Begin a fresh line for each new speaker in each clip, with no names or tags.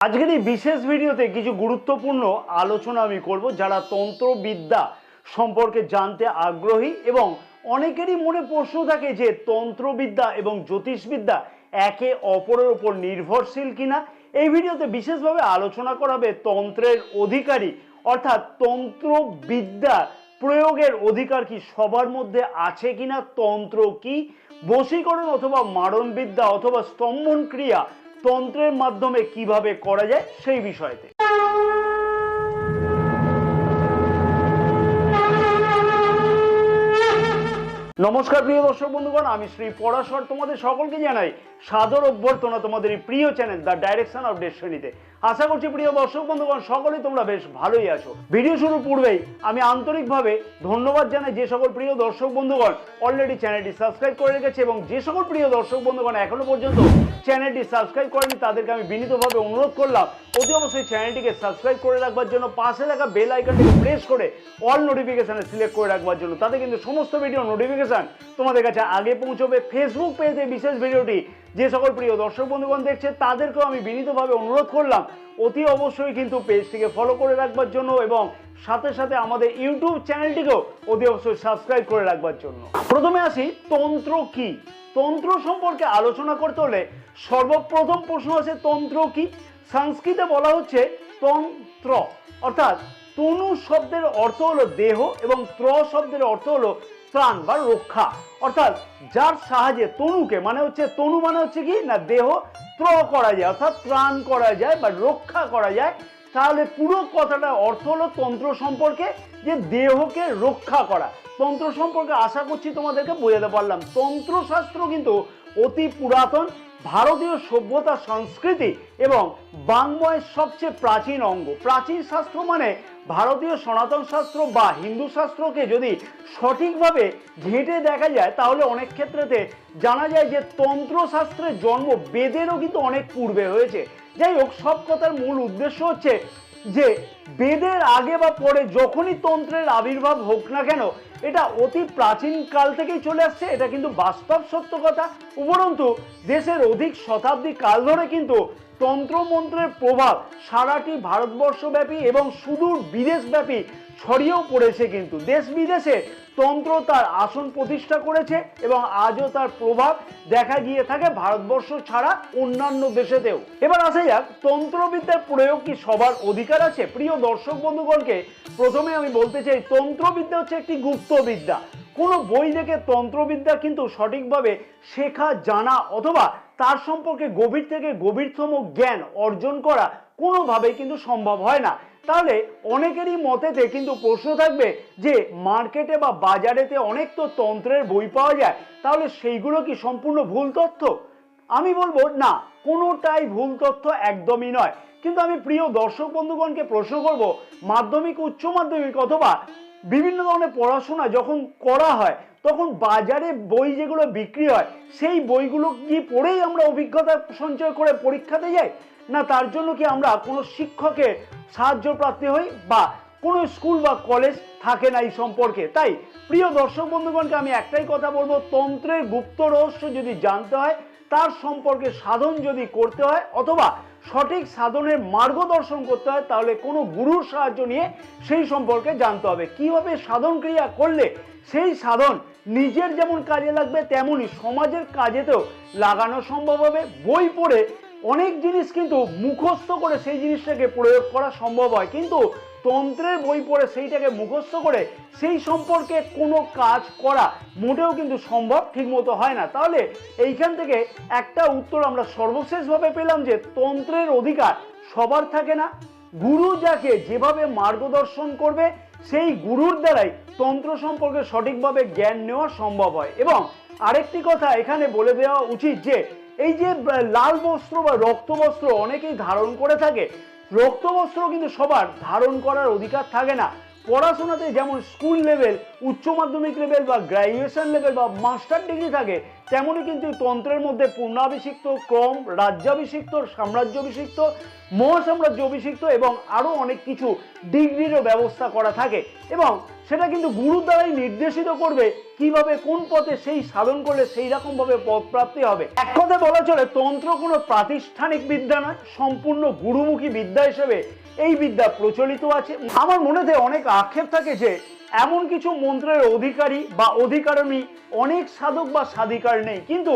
আজকের এই বিশেষ ভিডিওতে কিছু গুরুত্বপূর্ণ আলোচনা আমি করব। যারা তন্ত্রবিদ্যা সম্পর্কে জানতে আগ্রহী এবং অনেকেরই মনে প্রশ্ন থাকে যে তন্ত্রবিদ্যা এবং জ্যোতিষবিদ্যা একে অপরের উপর নির্ভরশীল কিনা, এই ভিডিওতে বিশেষভাবে আলোচনা করা হবে তন্ত্রের অধিকারী অর্থাৎ তন্ত্রবিদ্যা প্রয়োগের অধিকার কি সবার মধ্যে আছে কিনা, তন্ত্র কি, বশীকরণ অথবা মারণবিদ্যা অথবা স্তম্ভন ক্রিয়া তন্ত্রের মাধ্যমে কিভাবে করা যায় সেই বিষয়তে। নমস্কার প্রিয় দর্শক বন্ধুগণ, আমি শ্রী পরাশর তোমাদের সকলকে জানাই সাদর অভ্যর্থনা তোমাদের এই প্রিয় চ্যানেল দ্য ডাইরেকশন অফ ডেস্টিনিতে। আশা করছি প্রিয় দর্শক বন্ধুগণ সকলেই তোমরা বেশ ভালোই আছো। ভিডিও শুরুর পূর্বেই আমি আন্তরিকভাবে ধন্যবাদ জানাই যে সকল প্রিয় দর্শক বন্ধুগণ অলরেডি চ্যানেলটি সাবস্ক্রাইব করে রেখেছে এবং যে সকল প্রিয় দর্শক বন্ধুগণ এখনো পর্যন্ত চ্যানেলটি সাবস্ক্রাইব করেনি তাদেরকে আমি বিনীতভাবে অনুরোধ করলাম অতি অবশ্যই চ্যানেলটিকে সাবস্ক্রাইব করে রাখবার জন্য, পাশে থাকা বেল আইকনটিকে প্রেস করে অল নোটিফিকেশনে সিলেক্ট করে রাখবার জন্য। তাতে কিন্তু সমস্ত ভিডিও নোটিফিকেশন তোমাদের কাছে আগে পৌঁছবে। ফেসবুক পেজে বিশেষ ভিডিওটি যে সকল প্রিয় দর্শক বন্ধুগণ দেখছে তাদেরকেও আমি বিনীতভাবে অনুরোধ করলাম অতি অবশ্যই কিন্তু পেজটিকে ফলো করে রাখবার জন্য এবং সাথে সাথে আমাদের ইউটিউব চ্যানেলটিকেও অতি অবশ্যই সাবস্ক্রাইব করে রাখবার জন্য। প্রথমে আসি তন্ত্র কি। তন্ত্র সম্পর্কে আলোচনা করতে হলে সর্বপ্রথম প্রশ্ন আছে তন্ত্র কি। সংস্কৃতে বলা হচ্ছে তন্ত্র, অর্থাৎ তনু শব্দের অর্থ হলো দেহ এবং ত্র শব্দের অর্থ হলো ত্রাণ বা রক্ষা, অর্থাৎ যার সাহায্যে তনুকে মানে হচ্ছে তনু মানে হচ্ছে কি না দেহ, ত্র করা যায় অর্থাৎ ত্রাণ করা যায় বা রক্ষা করা যায়। তাহলে পুরো কথাটা অর্থ হলো তন্ত্র সম্পর্কে যে দেহকে রক্ষা করা। তন্ত্র সম্পর্কে আশা করছি তোমাদেরকে বোঝাতে পারলাম। তন্ত্রশাস্ত্র কিন্তু অতি পুরাতন ভারতীয় সভ্যতা সংস্কৃতি এবং বাংময়ের সবচেয়ে প্রাচীন অঙ্গ। প্রাচীন শাস্ত্র মানে ভারতীয় সনাতন শাস্ত্র বা হিন্দু শাস্ত্রকে যদি সঠিকভাবে ঘেঁটে দেখা যায় তাহলে অনেক ক্ষেত্রেতে জানা যায় যে তন্ত্রশাস্ত্রের জন্ম বেদেরও কিন্তু অনেক পূর্বে হয়েছে। যাই হোক, সব কথার মূল উদ্দেশ্য হচ্ছে যে বেদের আগে বা পরে যখনই তন্ত্রের আবির্ভাব হোক না কেন এটা অতি প্রাচীন কাল থেকেই চলে আসছে। এটা কিন্তু বাস্তব সত্য কথা। উপরন্তু দেশের অধিক শতাব্দী কাল ধরে কিন্তু তন্ত্রমন্ত্রের প্রভাব সারাটি ভারতবর্ষব্যাপী এবং সুদূর বিদেশব্যাপী ছড়িয়েও পড়েছে। কিন্তু দেশ বিদেশে তন্ত্র তার আসন প্রতিষ্ঠা করেছে এবং আজও তার প্রভাব দেখা গিয়ে থাকে ভারতবর্ষ ছাড়া অন্যান্য দেশেতেও। এবার আসা যাক, তন্ত্রবিদ্যার প্রয়োগ কি সবার অধিকার আছে? প্রিয় দর্শক বন্ধুগণকে প্রথমে আমি বলতে চাই তন্ত্রবিদ্যা হচ্ছে একটি গুপ্ত বিদ্যা। কোনো বই দেখে তন্ত্রবিদ্যা কিন্তু সঠিকভাবে শেখা, জানা অথবা তার সম্পর্কে গভীর থেকে গভীরতম জ্ঞান অর্জন করা কোনোভাবেই কিন্তু সম্ভব হয় না। তাহলে অনেকেরই মতেতে কিন্তু প্রশ্ন থাকবে যে মার্কেটে বা বাজারেতে অনেক তো তন্ত্রের বই পাওয়া যায়, তাহলে সেইগুলো কি সম্পূর্ণ ভুল তথ্য? আমি বলবো না, কোনোটাই ভুল তথ্য একদমই নয়। কিন্তু আমি প্রিয় দর্শক বন্ধুগণকে প্রশ্ন করব, মাধ্যমিক, উচ্চ মাধ্যমিক অথবা বিভিন্ন ধরনের পড়াশোনা যখন করা হয় তখন বাজারে বই যেগুলো বিক্রি হয় সেই বইগুলো কি পড়েই আমরা অভিজ্ঞতা সঞ্চয় করে পরীক্ষাতে যাই, না তার জন্য কি আমরা কোনো শিক্ষকের সাহায্য প্রাপ্তি হই বা কোনো স্কুল বা কলেজ থাকে না এই সম্পর্কে? তাই প্রিয় দর্শক বন্ধুগণকে আমি একটাই কথা বলবো, তন্ত্রের গুপ্ত রহস্য যদি জানতে হয়, তার সম্পর্কে সাধন যদি করতে হয় অথবা সঠিক সাধনের মার্গদর্শন করতে হয় তাহলে কোনো গুরুর সাহায্য নিয়ে সেই সম্পর্কে জানতে হবে। কিভাবে সাধন ক্রিয়া করলে সেই সাধন নিজের যেমন কাজে লাগবে তেমনি সমাজের কাজেতেও লাগানো সম্ভব হবে। বই পড়ে অনেক জিনিস কিন্তু মুখস্থ করে সেই জিনিসটাকে প্রয়োগ করা সম্ভব হয়, কিন্তু তন্ত্রের বই পড়ে সেইটাকে মুখস্থ করে সেই সম্পর্কে কোনো কাজ করা মোটেও কিন্তু সম্ভব ঠিকমতো হয় না। তাহলে এইখান থেকে একটা উত্তর আমরা সর্বশেষভাবে পেলাম যে তন্ত্রের অধিকার সবার থাকে না। গুরু যাকে যেভাবে মার্গদর্শন করবে সেই গুরুর দ্বারাই তন্ত্র সম্পর্কে সঠিকভাবে জ্ঞান নেওয়া সম্ভব হয়। এবং আরেকটি কথা এখানে বলে দেওয়া উচিত যে এই যে লাল বস্ত্র বা রক্ত বস্ত্র অনেকেই ধারণ করে থাকে, রক্ত বস্ত্র কিন্তু সবার ধারণ করার অধিকার থাকে না। পড়াশোনাতে যেমন স্কুল লেভেল, উচ্চ মাধ্যমিক লেভেল বা গ্র্যাজুয়েশন লেভেল বা মাস্টার ডিগ্রি থাকে, তেমনি কিন্তু তন্ত্রের মধ্যে পূর্ণাভিষিক্ত, ক্রম, রাজ্যাভিষিক্ত, সাম্রাজ্যাভিষিক্ত, মহাসাম্রাজ্য অভিষিক্ত এবং আরও অনেক কিছু ডিগ্রিরও ব্যবস্থা করা থাকে এবং সেটা কিন্তু গুরুর দ্বারাই নির্দেশিত করবে কিভাবে কোন পথে সেই সাধন করলে সেই রকমভাবে পথ প্রাপ্তি হবে। এক কথায় বলা চলে তন্ত্র কোনো প্রাতিষ্ঠানিক বিদ্যা নয়, সম্পূর্ণ গুরুমুখী বিদ্যা হিসেবে এই বিদ্যা প্রচলিত আছে। আমার মনেতে অনেক আক্ষেপ থাকে যে এমন কিছু মন্ত্রের অধিকারী বা অধিকারিণী অনেক সাধক বা সাধিকার নেই, কিন্তু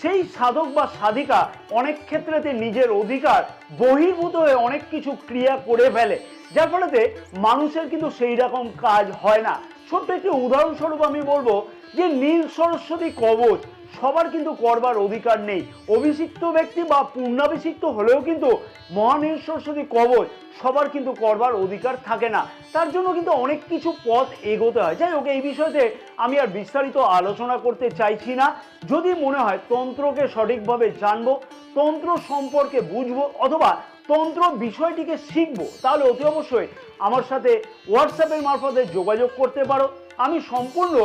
সেই সাধক বা সাধিকা অনেক ক্ষেত্রেতে নিজের অধিকার বহির্ভূত হয়ে অনেক কিছু ক্রিয়া করে ফেলে, যার ফলেতে মানুষের কিন্তু সেই রকম কাজ হয় না। ছোট্ট একটি উদাহরণস্বরূপ আমি বলবো যে নীল সরস্বতী কবচ সবার কিন্তু করবার অধিকার নেই। অভিষিক্ত ব্যক্তি বা পূর্ণাভিষিক্ত হলেও কিন্তু মহানীল সরস্বতী কবচ সবার কিন্তু করবার অধিকার থাকে না, তার জন্য কিন্তু অনেক কিছু পথ এগোতে হয়। যাই হোক, এই বিষয়তে আমি আর বিস্তারিত আলোচনা করতে চাইছি না। যদি মনে হয় তন্ত্রকে সঠিকভাবে জানবো, তন্ত্র সম্পর্কে বুঝবো অথবা তন্ত্র বিষয়টিকে শিখবো, তাহলে অতি অবশ্যই আমার সাথে হোয়াটসঅ্যাপের মারফতে যোগাযোগ করতে পারো। আমি সম্পূর্ণ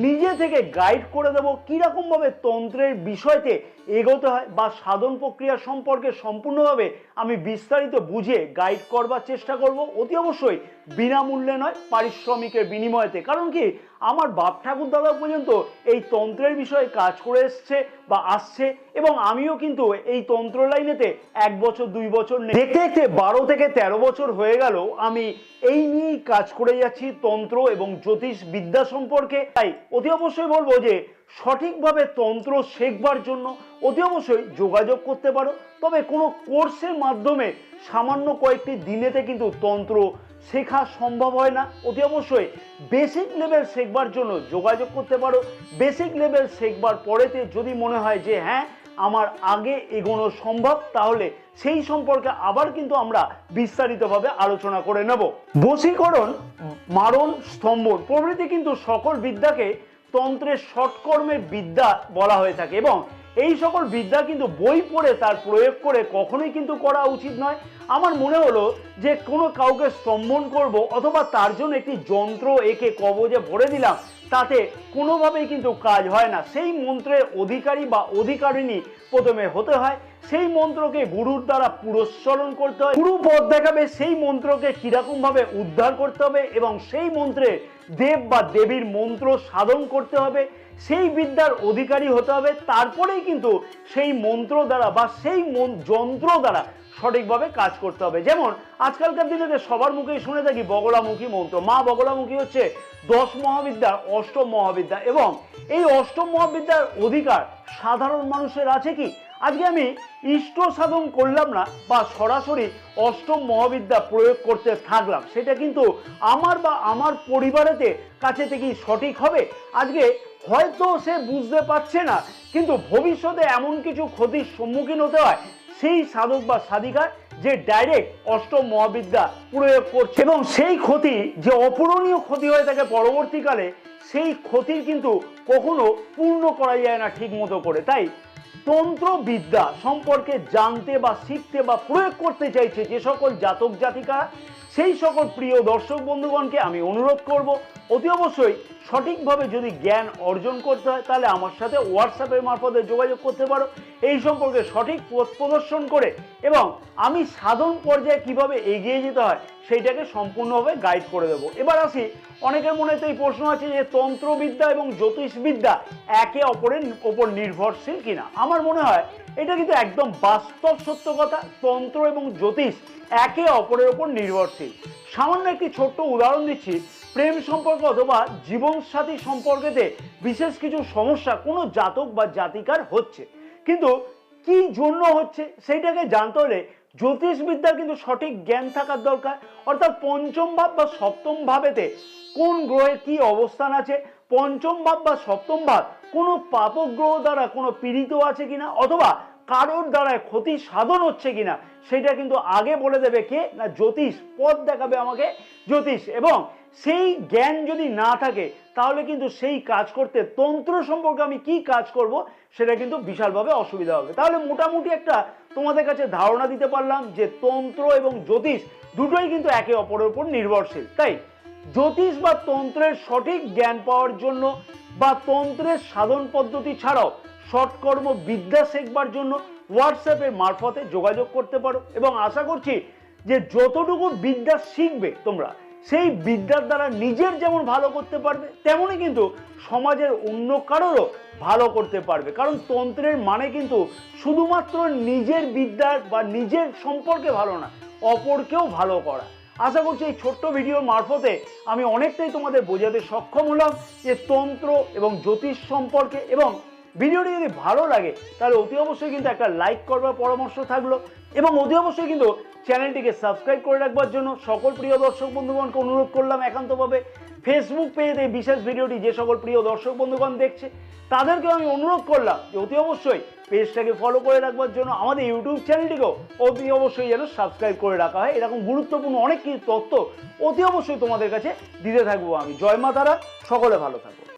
নিজে থেকে গাইড করে দেবো কীরকমভাবে তন্ত্রের বিষয়তে এগোতে হয় বা সাধন প্রক্রিয়া সম্পর্কে সম্পূর্ণভাবে আমি বিস্তারিত বুঝে গাইড করবার চেষ্টা করব, অতি অবশ্যই বিনামূল্যে নয়, পারিশ্রমিকের বিনিময়েতে। কারণ কি, আমার বাপ ঠাকুর দাদা পর্যন্ত এই তন্ত্রের বিষয়ে কাজ করে এসছে বা আসছে এবং আমিও কিন্তু এই তন্ত্র লাইনেতে 1 বছর 2 বছর দেখতে দেখতে 12 থেকে 13 বছর হয়ে গেল আমি এই নিয়েই কাজ করে যাচ্ছি, তন্ত্র এবং জ্যোতিষ বিদ্যা সম্পর্কে। তাই অতি অবশ্যই বলবো যে সঠিকভাবে তন্ত্র শেখবার জন্য অতি অবশ্যই যোগাযোগ করতে পারো। তবে কোনো কোর্সের মাধ্যমে সামান্য কয়েকটি দিনেতে কিন্তু তন্ত্র শেখা সম্ভব হয় না। অতি অবশ্যই বেসিক লেভেল শেখবার জন্য যোগাযোগ করতে পারো। বেসিক লেভেল শেখবার পরেতে যদি মনে হয় যে হ্যাঁ আমার আগে এগোনো সম্ভব, তাহলে সেই সম্পর্কে আবার কিন্তু আমরা বিস্তারিতভাবে আলোচনা করে নেব। বশীকরণ, মারণ, স্তম্ভন প্রভৃতি কিন্তু সকল বিদ্যাকে তন্ত্রের ষটকর্মের বিদ্যা বলা হয়ে থাকে এবং এই সকল বিদ্যা কিন্তু বই পড়ে তার প্রয়োগ করে কখনোই কিন্তু করা উচিত নয়। আমার মনে হলো যে কোনো কাউকে স্তম্ভন করব অথবা তার জন্য একটি যন্ত্র এঁকে কবজে ভরে দিলাম, তাতে কোনোভাবেই কিন্তু কাজ হয় না। সেই মন্ত্রের অধিকারী বা অধিকারিণী প্রথমে হতে হয়, সেই মন্ত্রকে গুরুর দ্বারা পুরস্চরণ করতে হয়, গুরু পথ দেখাবে সেই মন্ত্রকে কিরকম ভাবে উদ্ধার করতে হবে এবং সেই মন্ত্রে দেব বা দেবীর মন্ত্র সাধন করতে হবে, সেই বিদ্যার অধিকারী হতে হবে। তারপরেই কিন্তু সেই মন্ত্র দ্বারা বা সেই যন্ত্র দ্বারা সঠিকভাবে কাজ করতে হবে। যেমন আজকালকার দিনে সবার মুখেই শুনে থাকি বগলামুখী মন্ত্র। মা বগলামুখী হচ্ছে 10 মহাবিদ্যার 8ম মহাবিদ্যা এবং এই 8ম মহাবিদ্যার অধিকার সাধারণ মানুষের আছে কি? আজকে আমি ইষ্ট সাধন করলাম না বা সরাসরি 8ম মহাবিদ্যা প্রয়োগ করতে থাকলাম, সেটা কিন্তু আমার বা আমার পরিবারেতে কাছে থেকেই সঠিক হবে? আজকে হয়তো সে বুঝতে পারছে না, কিন্তু ভবিষ্যতে এমন কিছু ক্ষতির সম্মুখীন হতে হয় সেই সাধক বা সাধিকার যে ডাইরেক্ট 8ম মহাবিদ্যা প্রয়োগ করছে এবং সেই ক্ষতি যে অপূরণীয় ক্ষতি হয়ে থাকে পরবর্তীকালে, সেই ক্ষতির কিন্তু কখনো পূর্ণ করা যায় না ঠিক মতো করে। তাই তন্ত্রবিদ্যা সম্পর্কে জানতে বা শিখতে বা প্রয়োগ করতে চাইছে যে সকল জাতক জাতিকা, সেই সকল প্রিয় দর্শক বন্ধুগণকে আমি অনুরোধ করব অতি অবশ্যই সঠিকভাবে যদি জ্ঞান অর্জন করতে হয় তাহলে আমার সাথে হোয়াটসঅ্যাপের মারফতে যোগাযোগ করতে পারো, এই সম্পর্কে সঠিক পথ প্রদর্শন করে এবং আমি সাধন পর্যায়ে কিভাবে এগিয়ে যেতে হয় সেইটাকে সম্পূর্ণভাবে গাইড করে দেবো। এবার আসি, অনেকের মনে তো এই প্রশ্ন আছে যে তন্ত্রবিদ্যা এবং জ্যোতিষবিদ্যা একে অপরের ওপর নির্ভরশীল কিনা। আমার মনে হয় এটা কিন্তু একদম বাস্তব সত্য কথা। তন্ত্র এবং জ্যোতিষ একে অপরের ওপর নির্ভরশীল। সামান্য একটি ছোট্ট উদাহরণ দিচ্ছি। প্রেম সম্পর্ক অথবা জীবনসাথী সম্পর্কেতে বিশেষ কিছু সমস্যা কোনো জাতক বা জাতিকার হচ্ছে, কিন্তু কি জন্য হচ্ছে সেইটাকে জানতে হলে জ্যোতিষবিদ্যার কিন্তু সঠিক জ্ঞান থাকার দরকার। অর্থাৎ পঞ্চম ভাব বা সপ্তম ভাবেতে কোন গ্রহের কি অবস্থান আছে, পঞ্চম ভাব বা সপ্তম ভাব কোনো পাপক গ্রহ দ্বারা কোনো পীড়িত আছে কিনা অথবা কারোর দ্বারা ক্ষতি সাধন হচ্ছে কিনা, সেটা কিন্তু আগে বলে দেবে কে না জ্যোতিষ, পথ দেখাবে আমাকে জ্যোতিষ। এবং সেই জ্ঞান যদি না থাকে তাহলে কিন্তু সেই কাজ করতে তন্ত্র সম্পর্কে আমি কি কাজ করব সেটা কিন্তু বিশালভাবে অসুবিধা হবে। তাহলে মোটামুটি একটা তোমাদের কাছে ধারণা দিতে পারলাম যে তন্ত্র এবং জ্যোতিষ দুটোই কিন্তু একে অপরের উপর নির্ভরশীল। তাই জ্যোতিষ বা তন্ত্রের সঠিক জ্ঞান পাওয়ার জন্য বা তন্ত্রের সাধন পদ্ধতি ছাড়াও শর্টকর্ম বিদ্যা শেখবার জন্য হোয়াটসঅ্যাপের মারফতে যোগাযোগ করতে পারো। এবং আশা করছি যে যতটুকু বিদ্যা শিখবে তোমরা, সেই বিদ্যার দ্বারা নিজের যেমন ভালো করতে পারবে, তেমনই কিন্তু সমাজের অন্য কারোরও ভালো করতে পারবে। কারণ তন্ত্রের মানে কিন্তু শুধুমাত্র নিজের বিদ্যার বা নিজের সম্পর্কে ভালো না, অপরকেও ভালো করা। আশা করছি এই ছোট্ট ভিডিওর মারফতে আমি অনেকটাই তোমাদের বোঝাতে সক্ষম হলাম যে তন্ত্র এবং জ্যোতিষ সম্পর্কে। এবং ভিডিওটি যদি ভালো লাগে তাহলে অতি অবশ্যই কিন্তু একটা লাইক করবার পরামর্শ থাকলো, এবং অতি অবশ্যই কিন্তু চ্যানেলটিকে সাবস্ক্রাইব করে রাখবার জন্য সকল প্রিয় দর্শক বন্ধুগণকে অনুরোধ করলাম একান্তভাবে। ফেসবুক পেজে এই বিশেষ ভিডিওটি যে সকল প্রিয় দর্শক বন্ধুগণ দেখছে তাদেরকেও আমি অনুরোধ করলাম যে অতি অবশ্যই পেজটাকে ফলো করে রাখবার জন্য, আমাদের ইউটিউব চ্যানেলটিকেও অতি অবশ্যই যেন সাবস্ক্রাইব করে রাখা হয়। এরকম গুরুত্বপূর্ণ অনেক কিছু তথ্য অতি অবশ্যই তোমাদের কাছে দিতে থাকবো আমি। জয় মা তারা, সকলে ভালো থাকো।